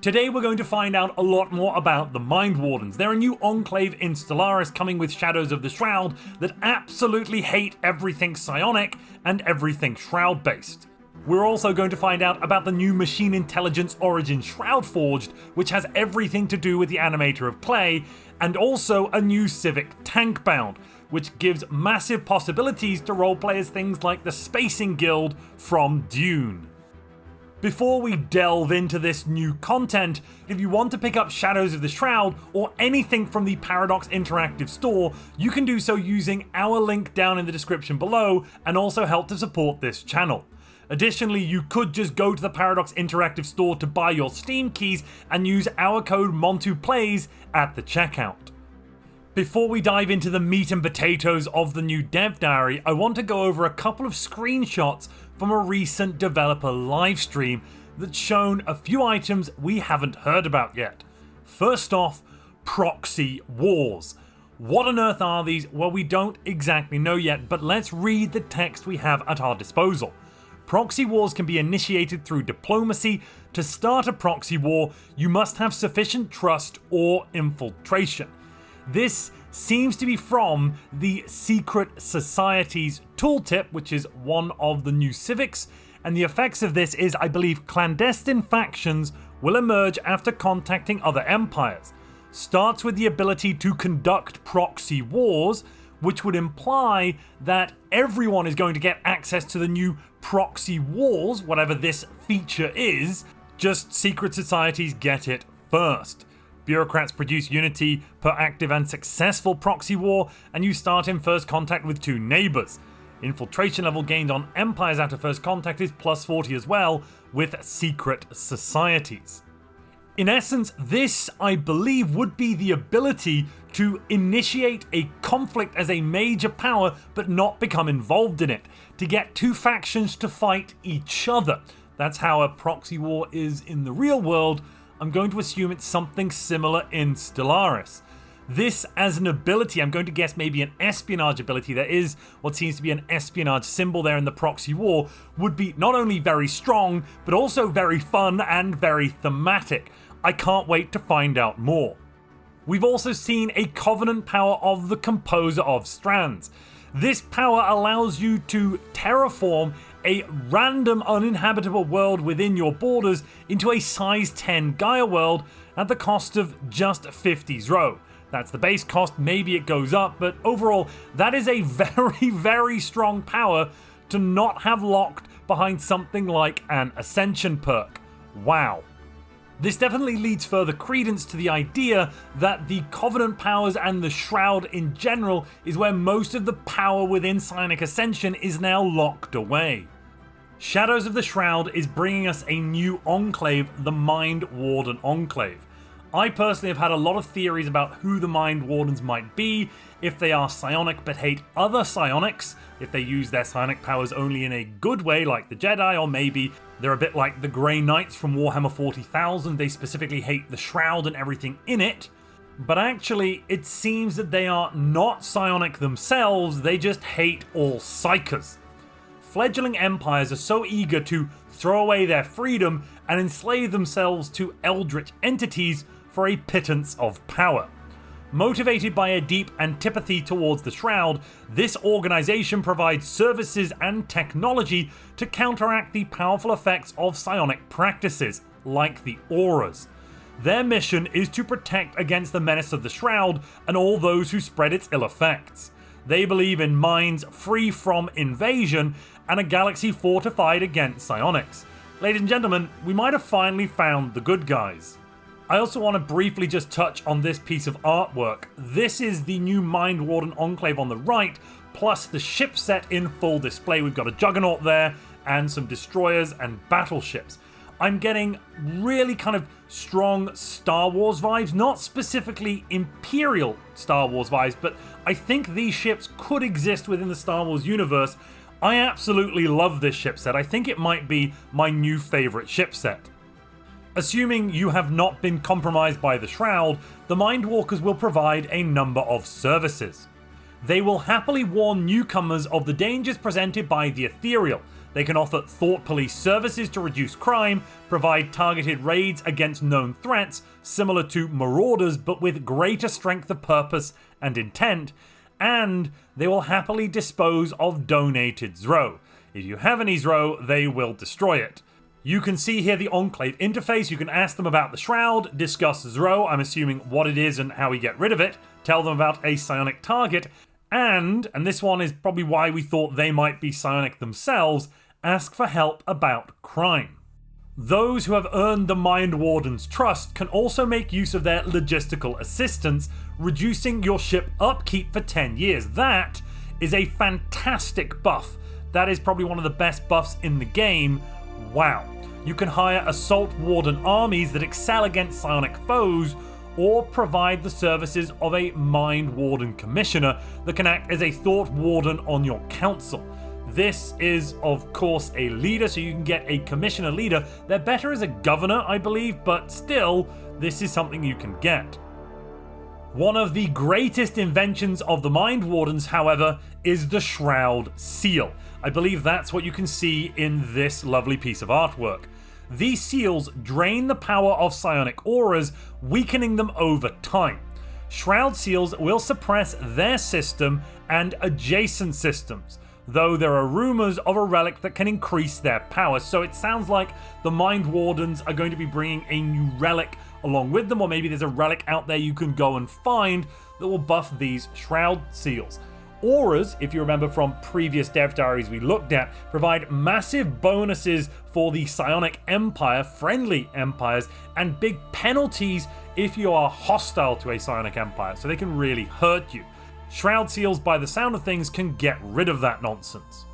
Today we're going to find out a lot more about the Mindwardens. They're a new enclave in Stellaris coming with Shadows of the Shroud that absolutely hate everything Psionic and everything Shroud based. We're also going to find out about the new Machine Intelligence Origin Shroud-Forged, which has everything to do with the animator of clay, and also a new Civic Tankbound, which gives massive possibilities to roleplay as things like the Spacing Guild from Dune. Before we delve into this new content, if you want to pick up Shadows of the Shroud or anything from the Paradox Interactive store, you can do so using our link down in the description below and also help to support this channel. Additionally, you could just go to the Paradox Interactive store to buy your Steam keys and use our code MONTUPLAYS at the checkout. Before we dive into the meat and potatoes of the new dev diary, I want to go over a couple of screenshots from a recent developer livestream that's shown a few items we haven't heard about yet. First off, Proxy Wars. What on earth are these? Well, we don't exactly know yet, but let's read the text we have at our disposal. Proxy wars can be initiated through diplomacy. To start a proxy war, you must have sufficient trust or infiltration. This seems to be from the Secret Society's tooltip, which is one of the new civics, and the effects of this is, I believe, clandestine factions will emerge after contacting other empires. Starts with the ability to conduct proxy wars, which would imply that everyone is going to get access to the new proxy wars, whatever this feature is, just secret societies get it first. Bureaucrats produce unity per active and successful proxy war, and you start in first contact with two neighbours. Infiltration level gained on empires after first contact is plus 40 as well, with secret societies. In essence, this, I believe, would be the ability to initiate a conflict as a major power but not become involved in it, to get two factions to fight each other. That's how a proxy war is in the real world. I'm going to assume it's something similar in Stellaris. This as an ability, I'm going to guess maybe an espionage ability, there is what seems to be an espionage symbol there in the proxy war, would be not only very strong, but also very fun and very thematic. I can't wait to find out more. We've also seen a Covenant power of the Composer of Strands. This power allows you to terraform a random uninhabitable world within your borders into a size 10 Gaia world at the cost of just 50 Zro. That's the base cost, maybe it goes up, but overall that is a very strong power to not have locked behind something like an Ascension perk. Wow. This definitely leads further credence to the idea that the Covenant powers and the Shroud in general is where most of the power within Psionic Ascension is now locked away. Shadows of the Shroud is bringing us a new enclave, the Mindwarden Enclave. I personally have had a lot of theories about who the Mindwardens might be, if they are psionic but hate other psionics, if they use their psionic powers only in a good way like the Jedi, or maybe they're a bit like the Grey Knights from Warhammer 40,000, they specifically hate the Shroud and everything in it. But actually, it seems that they are not psionic themselves, they just hate all psychers. Fledgling empires are so eager to throw away their freedom and enslave themselves to eldritch entities for a pittance of power. Motivated by a deep antipathy towards the Shroud, this organization provides services and technology to counteract the powerful effects of psionic practices, like the auras. Their mission is to protect against the menace of the Shroud and all those who spread its ill effects. They believe in minds free from invasion and a galaxy fortified against psionics. Ladies and gentlemen, we might have finally found the good guys. I also want to briefly just touch on this piece of artwork. This is the new Mindwarden Enclave on the right, plus the shipset in full display. We've got a Juggernaut there, and some destroyers and battleships. I'm getting really kind of strong Star Wars vibes, not specifically Imperial Star Wars vibes, but I think these ships could exist within the Star Wars universe. I absolutely love this shipset. I think it might be my new favorite shipset. Assuming you have not been compromised by the Shroud, the Mindwalkers will provide a number of services. They will happily warn newcomers of the dangers presented by the ethereal. They can offer thought police services to reduce crime, provide targeted raids against known threats, similar to marauders but with greater strength of purpose and intent, and they will happily dispose of donated Zro. If you have any Zro, they will destroy it. You can see here the Enclave interface. You can ask them about the Shroud, discuss Zro, I'm assuming what it is and how we get rid of it, tell them about a psionic target, and this one is probably why we thought they might be psionic themselves, ask for help about crime. Those who have earned the Mindwarden's trust can also make use of their logistical assistance, reducing your ship upkeep for 10 years. That is a fantastic buff. That is probably one of the best buffs in the game. Wow. You can hire Assault Warden armies that excel against psionic foes, or provide the services of a Mindwarden Commissioner that can act as a Thought Warden on your council. This is, of course, a leader, so you can get a Commissioner leader. They're better as a Governor, I believe, but still, this is something you can get. One of the greatest inventions of the Mindwardens, however, is the Shroud Seal. I believe that's what you can see in this lovely piece of artwork. These seals drain the power of psionic auras, weakening them over time. Shroud Seals will suppress their system and adjacent systems, though there are rumors of a relic that can increase their power, so it sounds like the Mindwardens are going to be bringing a new relic along with them, or maybe there's a relic out there you can go and find that will buff these Shroud Seals. Auras, if you remember from previous dev diaries we looked at, provide massive bonuses for the Psionic Empire, friendly empires, and big penalties if you are hostile to a Psionic Empire, so they can really hurt you. Shroud Seals, by the sound of things, can get rid of that nonsense.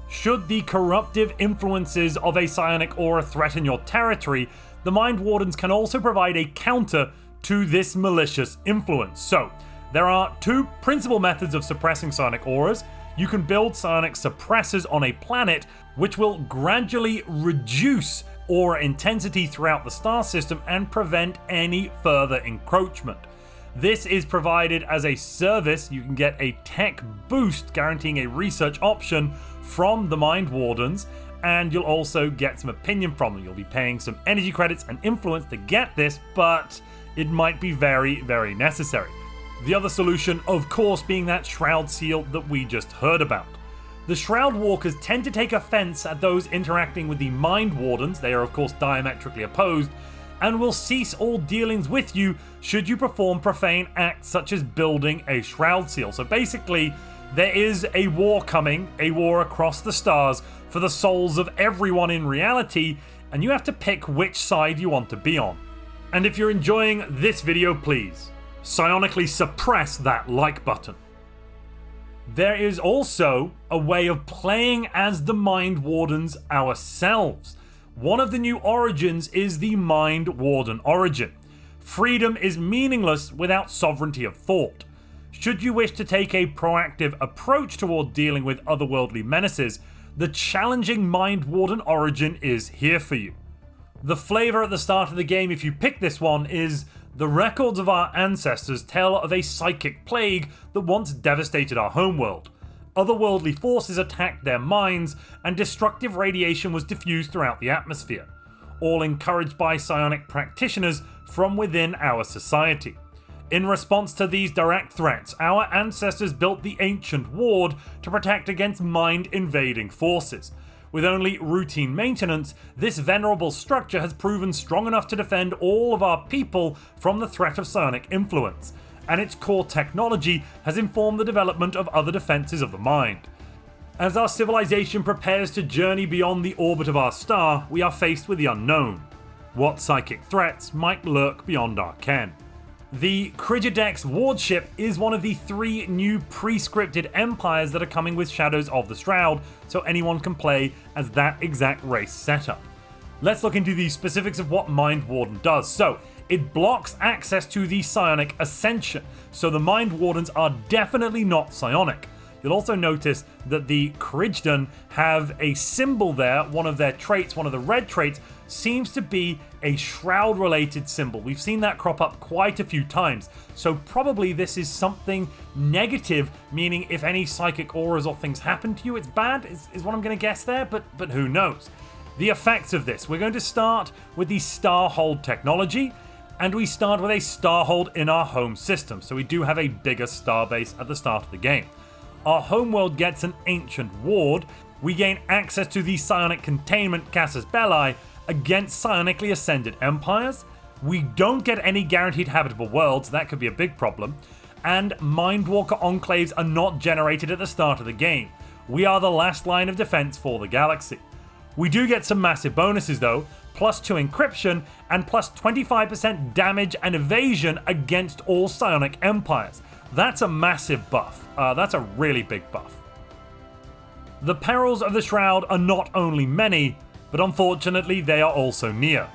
Should the corruptive influences of a psionic aura threaten your territory, the Mindwardens can also provide a counter to this malicious influence. So, there are two principal methods of suppressing psionic auras. You can build psionic suppressors on a planet, which will gradually reduce aura intensity throughout the star system and prevent any further encroachment. This is provided as a service. You can get a tech boost guaranteeing a research option from the Mindwardens, and you'll also get some opinion from them. You'll be paying some energy credits and influence to get this, but it might be very, very necessary. The other solution, of course, being that Shroud Seal that we just heard about. The Shroud Walkers tend to take offense at those interacting with the Mindwardens. They are, of course, diametrically opposed, and will cease all dealings with you should you perform profane acts such as building a Shroud Seal. So basically, there is a war coming, a war across the stars for the souls of everyone in reality, and you have to pick which side you want to be on. And if you're enjoying this video, please psionically suppress that like button. There is also a way of playing as the Mindwardens ourselves. One of the new origins is the Mindwarden Origin. Freedom is meaningless without sovereignty of thought. Should you wish to take a proactive approach toward dealing with otherworldly menaces, the challenging Mindwarden Origin is here for you. The flavor at the start of the game, if you pick this one, is the records of our ancestors tell of a psychic plague that once devastated our homeworld. Otherworldly forces attacked their minds, and destructive radiation was diffused throughout the atmosphere, all encouraged by psionic practitioners from within our society. In response to these direct threats, our ancestors built the Ancient Ward to protect against mind-invading forces. With only routine maintenance, this venerable structure has proven strong enough to defend all of our people from the threat of psionic influence, and its core technology has informed the development of other defenses of the mind. As our civilization prepares to journey beyond the orbit of our star, we are faced with the unknown. What psychic threats might lurk beyond our ken? The Krigidex Wardship is one of the 3 new pre-scripted empires that are coming with Shadows of the Shroud, so anyone can play as that exact race setup. Let's look into the specifics of what Mindwarden does. So, it blocks access to the psionic ascension, so the Mindwardens are definitely not psionic. You'll also notice that the Krigden have a symbol there. One of their traits, one of the red traits, seems to be a Shroud-related symbol. We've seen that crop up quite a few times, so probably this is something negative, meaning if any psychic auras or things happen to you, it's bad, is what I'm going to guess there, but who knows. The effects of this, we're going to start with the Starhold technology, and we start with a Starhold in our home system, so we do have a bigger starbase at the start of the game. Our homeworld gets an Ancient Ward. We gain access to the Psionic Containment Casus Belli against psionically ascended empires. We don't get any guaranteed habitable worlds, that could be a big problem. And Mindwalker Enclaves are not generated at the start of the game. We are the last line of defense for the galaxy. We do get some massive bonuses though, +2 encryption and +25% damage and evasion against all psionic empires. That's a massive buff. That's a really big buff. The perils of the Shroud are not only many, but unfortunately they are also near.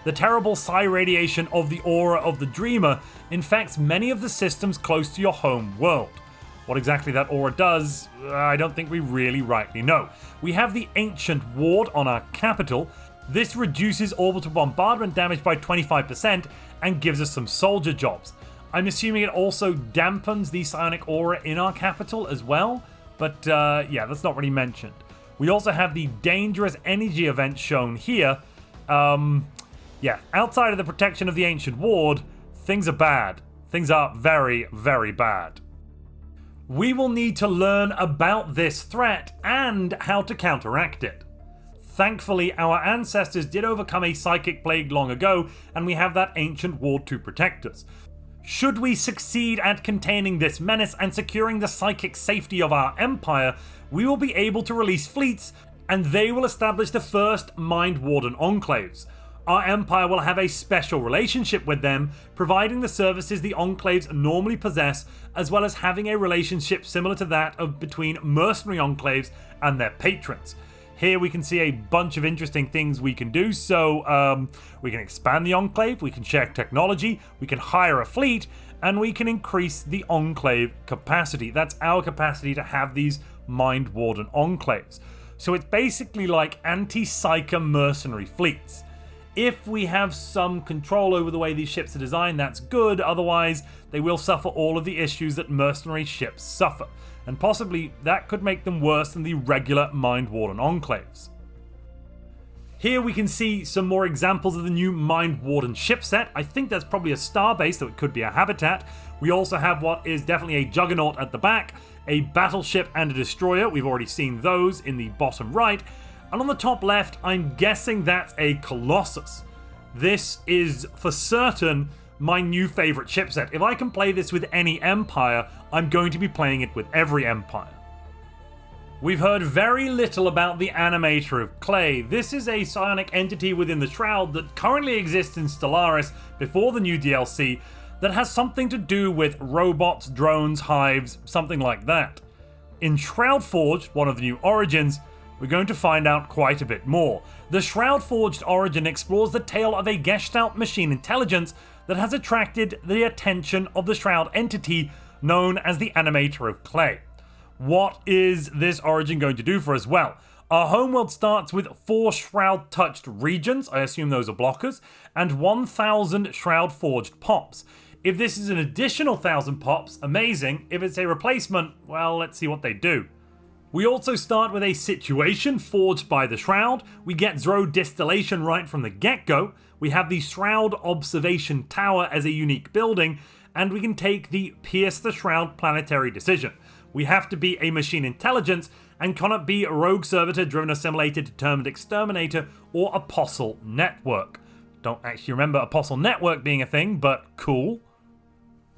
The terrible psi radiation of the aura of the Dreamer infects many of the systems close to your home world. What exactly that aura does, I don't think we really rightly know. We have the Ancient Ward on our capital. This reduces orbital bombardment damage by 25% and gives us some soldier jobs. I'm assuming it also dampens the psionic aura in our capital as well, but yeah, that's not really mentioned. We also have the dangerous energy event shown here. Yeah, outside of the protection of the Ancient Ward, things are bad. Things are very, very bad. We will need to learn about this threat and how to counteract it. Thankfully, our ancestors did overcome a psychic plague long ago, and we have that Ancient Ward to protect us. Should we succeed at containing this menace and securing the psychic safety of our empire, we will be able to release fleets, and they will establish the first Mindwarden Enclaves. Our empire will have a special relationship with them, providing the services the Enclaves normally possess, as well as having a relationship similar to that of between mercenary Enclaves and their patrons. Here we can see a bunch of interesting things we can do. So we can expand the Enclave, we can share technology, we can hire a fleet, and we can increase the Enclave capacity. That's our capacity to have these Mindwarden Enclaves. So it's basically like anti-Psyker mercenary fleets. If we have some control over the way these ships are designed, that's good. Otherwise, they will suffer all of the issues that mercenary ships suffer. And possibly that could make them worse than the regular Mindwarden Enclaves. Here we can see some more examples of the new Mindwarden Shipset. I think that's probably a starbase, though it could be a habitat. We also have what is definitely a juggernaut at the back, a battleship and a destroyer. We've already seen those in the bottom right. And on the top left, I'm guessing that's a Colossus. This is for certain my new favorite chipset. If I can play this with any empire, I'm going to be playing it with every empire. We've heard very little about the Animator of Clay. This is a psionic entity within the Shroud that currently exists in Stellaris before the new DLC that has something to do with robots, drones, hives, something like that. In Shroud-Forged, one of the new origins, we're going to find out quite a bit more. The Shroud-Forged origin explores the tale of a Gestalt machine intelligence that has attracted the attention of the Shroud entity known as the Animator of Clay. What is this origin going to do for us? Well, our homeworld starts with 4 Shroud-touched regions, I assume those are blockers, and 1,000 Shroud-Forged pops. If this is an additional 1,000 pops, amazing. If it's a replacement, well, let's see what they do. We also start with a situation forged by the Shroud. We get Zro Distillation right from the get-go. We have the Shroud Observation Tower as a unique building, and we can take the Pierce the Shroud planetary decision. We have to be a machine intelligence and cannot be a rogue servitor, driven assimilated, determined exterminator, or apostle network. Don't actually remember apostle network being a thing, but cool.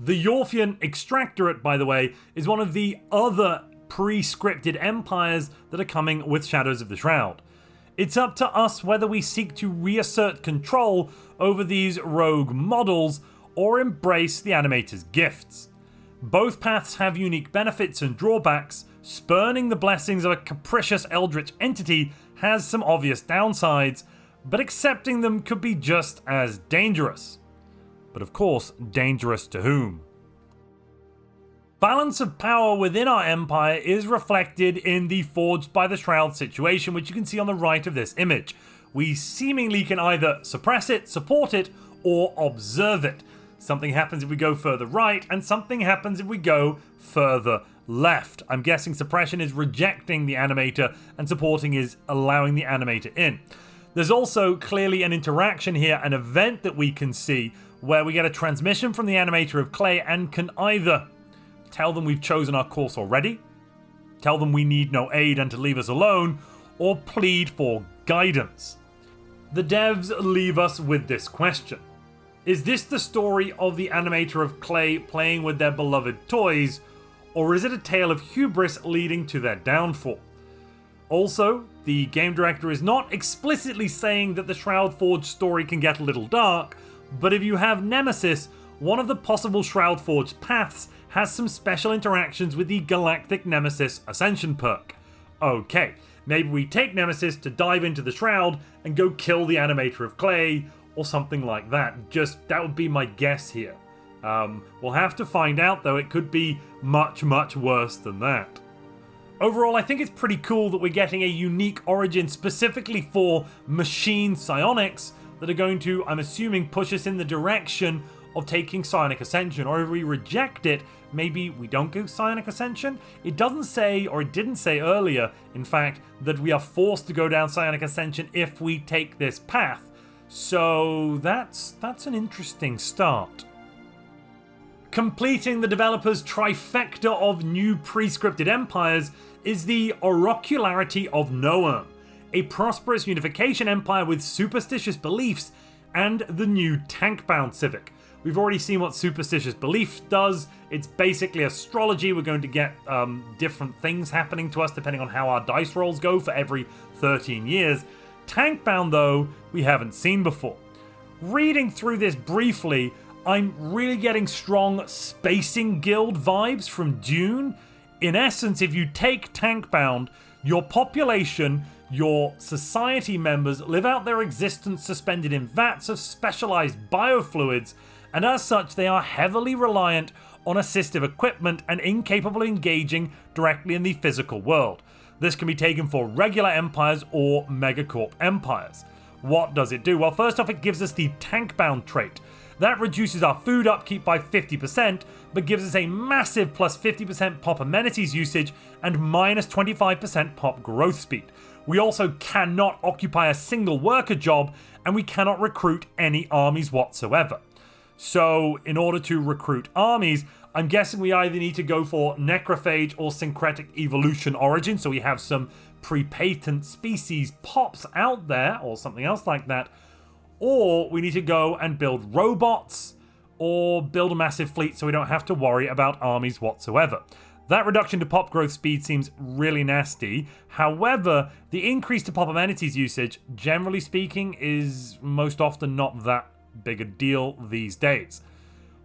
The Yorfian Extractorate, by the way, is one of the other pre-scripted empires that are coming with Shadows of the Shroud. It's up to us whether we seek to reassert control over these rogue models or embrace the animator's gifts. Both paths have unique benefits and drawbacks. Spurning the blessings of a capricious eldritch entity has some obvious downsides, but accepting them could be just as dangerous. But of course, dangerous to whom? Balance of power within our empire is reflected in the Forged by the Shroud situation, which you can see on the right of this image. We seemingly can either suppress it, support it, or observe it. Something happens if we go further right, and something happens if we go further left. I'm guessing suppression is rejecting the animator, and supporting is allowing the animator in. There's also clearly an interaction here, an event that we can see, where we get a transmission from the animator of clay and can either tell them we've chosen our course already, tell them we need no aid and to leave us alone, or plead for guidance. The devs leave us with this question. Is this the story of the animator of clay playing with their beloved toys, or is it a tale of hubris leading to their downfall? Also, the game director is not explicitly saying that the Shroud-Forged story can get a little dark, but if you have Nemesis, one of the possible Shroud-Forged paths has some special interactions with the Galactic Nemesis Ascension perk. Okay, maybe we take Nemesis to dive into the Shroud and go kill the animator of clay, or something like that. That would be my guess here. We'll have to find out though, it could be much, much worse than that. Overall, I think it's pretty cool that we're getting a unique origin specifically for machine psionics that are going to, I'm assuming, push us in the direction of taking Psionic Ascension, or if we reject it, maybe we don't go Psionic Ascension? It doesn't say, or it didn't say earlier, in fact, that we are forced to go down Psionic Ascension if we take this path. So that's an interesting start. Completing the developers' trifecta of new pre-scripted empires is the Oracularity of Noam, a prosperous unification empire with superstitious beliefs, and the new Tankbound Civic. We've already seen what superstitious belief does. It's basically astrology. We're going to get different things happening to us depending on how our dice rolls go for every 13 years. Tankbound, though, we haven't seen before. Reading through this briefly, I'm really getting strong Spacing Guild vibes from Dune. In essence, if you take Tankbound, your population, your society members live out their existence suspended in vats of specialized biofluids, and as such they are heavily reliant on assistive equipment and incapable of engaging directly in the physical world. This can be taken for regular empires or megacorp empires. What does it do? Well, first off, it gives us the Tankbound trait. That reduces our food upkeep by 50%, but gives us a massive plus 50% pop amenities usage and minus 25% pop growth speed. We also cannot occupy a single worker job, and we cannot recruit any armies whatsoever. So, in order to recruit armies, I'm guessing we either need to go for Necrophage or Syncretic Evolution Origin, so we have some pre-patent species pops out there, or something else like that, or we need to go and build robots, or build a massive fleet so we don't have to worry about armies whatsoever. That reduction to pop growth speed seems really nasty. However, the increase to pop amenities usage, generally speaking, is most often not that big a deal these days.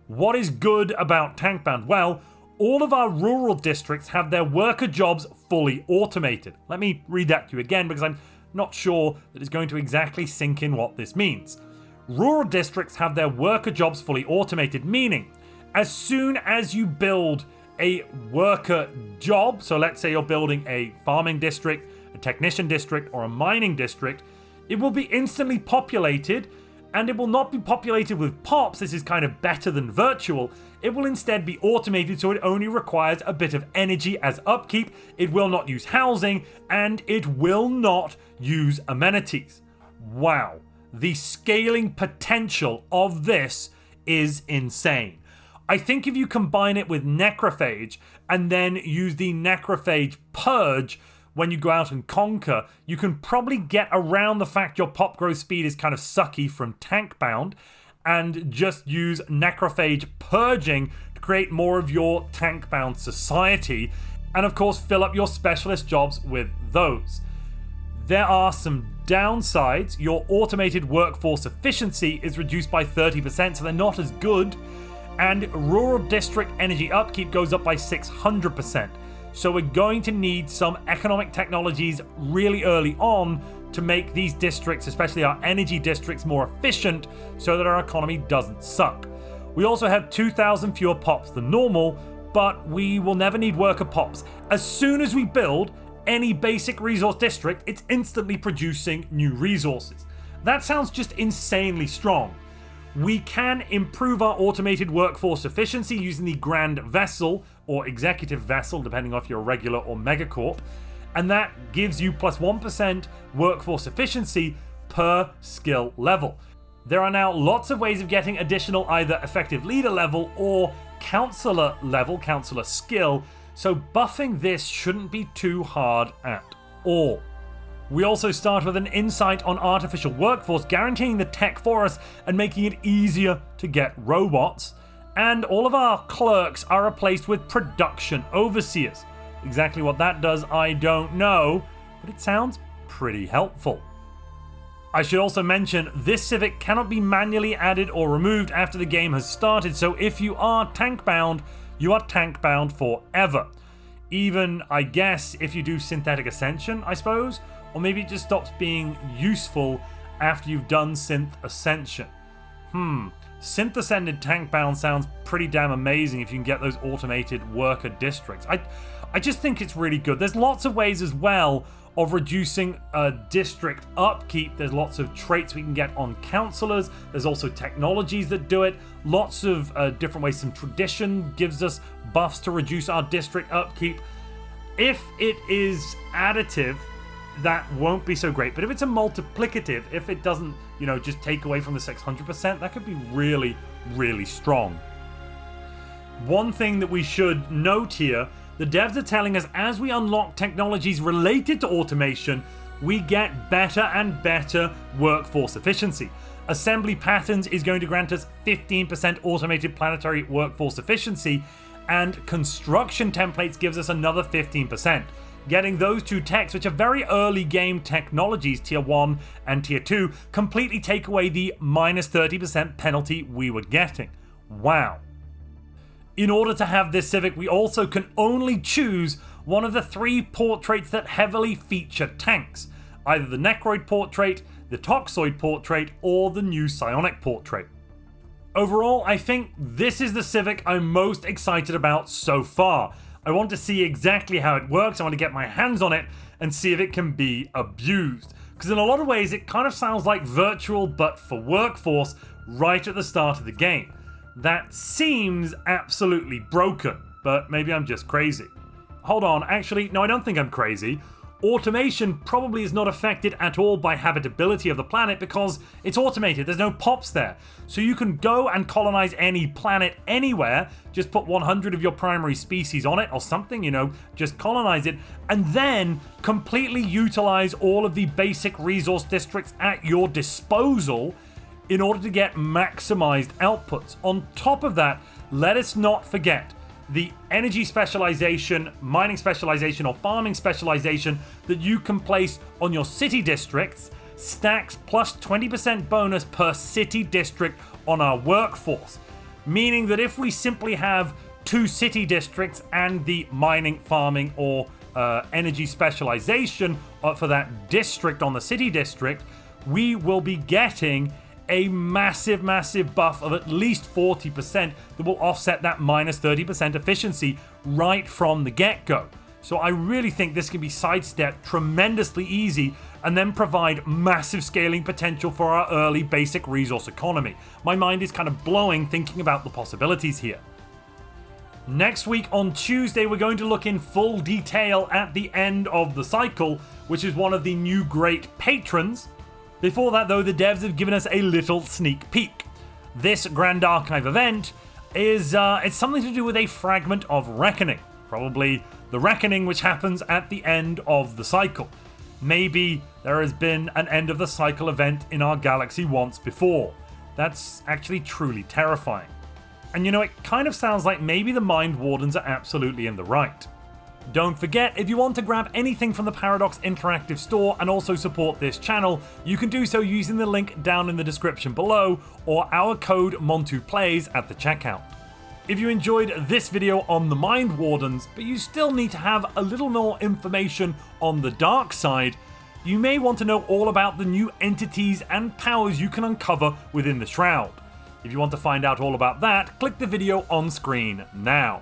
What is good about Tankbound? Well, all of our rural districts have their worker jobs fully automated. Let me read that to you again because I'm not sure that it's going to exactly sink in what this means. Rural districts have their worker jobs fully automated, meaning as soon as you build a worker job, so let's say you're building a farming district, a technician district, or a mining district, it will be instantly populated, and it will not be populated with pops. This is kind of better than virtual. It will instead be automated, so it only requires a bit of energy as upkeep. It will not use housing, and it will not use amenities. Wow, the scaling potential of this is insane. I think if you combine it with Necrophage and then use the Necrophage Purge when you go out and conquer, you can probably get around the fact your pop growth speed is kind of sucky from Tankbound and just use Necrophage Purging to create more of your Tankbound society and of course fill up your specialist jobs with those. There are some downsides. Your automated workforce efficiency is reduced by 30%, so they're not as good. And rural district energy upkeep goes up by 600%. So we're going to need some economic technologies really early on to make these districts, especially our energy districts, more efficient so that our economy doesn't suck. We also have 2,000 fewer pops than normal, but we will never need worker pops. As soon as we build any basic resource district, it's instantly producing new resources. That sounds just insanely strong. We can improve our automated workforce efficiency using the Grand Vessel, or Executive Vessel, depending on if you're a regular or megacorp, and that gives you plus 1% workforce efficiency per skill level. There are now lots of ways of getting additional either effective leader level or counselor level, counselor skill, so buffing this shouldn't be too hard at all. We also start with an insight on artificial workforce, guaranteeing the tech for us and making it easier to get robots. And all of our clerks are replaced with production overseers. Exactly what that does, I don't know, but it sounds pretty helpful. I should also mention, this civic cannot be manually added or removed after the game has started, so if you are tank bound, you are tank bound forever. Even, I guess, if you do synthetic ascension, I suppose, or maybe it just stops being useful after you've done synth ascension. Synth ascended tank bound sounds pretty damn amazing if you can get those automated worker districts. I just think it's really good. There's lots of ways as well of reducing district upkeep. There's lots of traits we can get on counselors. There's also technologies that do it. Lots of different ways. Some tradition gives us buffs to reduce our district upkeep. If it is additive, that won't be so great. But if it's a multiplicative, if it doesn't, just take away from the 600%, that could be really, really strong. One thing that we should note here, the devs are telling us as we unlock technologies related to automation, we get better and better workforce efficiency. Assembly patterns is going to grant us 15% automated planetary workforce efficiency, and construction templates gives us another 15%. Getting those two techs, which are very early game technologies, tier 1 and tier 2, completely take away the minus 30% penalty we were getting. Wow. In order to have this civic, we also can only choose one of the 3 portraits that heavily feature tanks. Either the Necroid portrait, the Toxoid portrait, or the new Psionic portrait. Overall, I think this is the civic I'm most excited about so far. I want to see exactly how it works, I want to get my hands on it and see if it can be abused. Because in a lot of ways it kind of sounds like virtual but for workforce right at the start of the game. That seems absolutely broken, but maybe I'm just crazy. Hold on, actually, no, I don't think I'm crazy. Automation probably is not affected at all by habitability of the planet because it's automated, there's no pops there. So you can go and colonize any planet anywhere, just put 100 of your primary species on it or something, just colonize it, and then completely utilize all of the basic resource districts at your disposal in order to get maximized outputs. On top of that, let us not forget the energy specialization, mining specialization, or farming specialization that you can place on your city districts stacks plus 20% bonus per city district on our workforce. Meaning that if we simply have 2 city districts and the mining, farming, or energy specialization for that district on the city district, we will be getting a massive buff of at least 40% that will offset that minus 30% efficiency right from the get-go. So I really think this can be sidestepped tremendously easy and then provide massive scaling potential for our early basic resource economy. My mind is kind of blowing thinking about the possibilities here. Next week on Tuesday, we're going to look in full detail at the end of the cycle, which is one of the new great patrons. Before that though, the devs have given us a little sneak peek. This Grand Archive event is it's something to do with a fragment of reckoning. Probably the reckoning which happens at the end of the cycle. Maybe there has been an end of the cycle event in our galaxy once before. That's actually truly terrifying. And it kind of sounds like maybe the Mindwardens are absolutely in the right. Don't forget, if you want to grab anything from the Paradox Interactive store and also support this channel, you can do so using the link down in the description below or our code MONTUPLAYS at the checkout. If you enjoyed this video on the Mindwardens, but you still need to have a little more information on the dark side, you may want to know all about the new entities and powers you can uncover within the Shroud. If you want to find out all about that, click the video on screen now.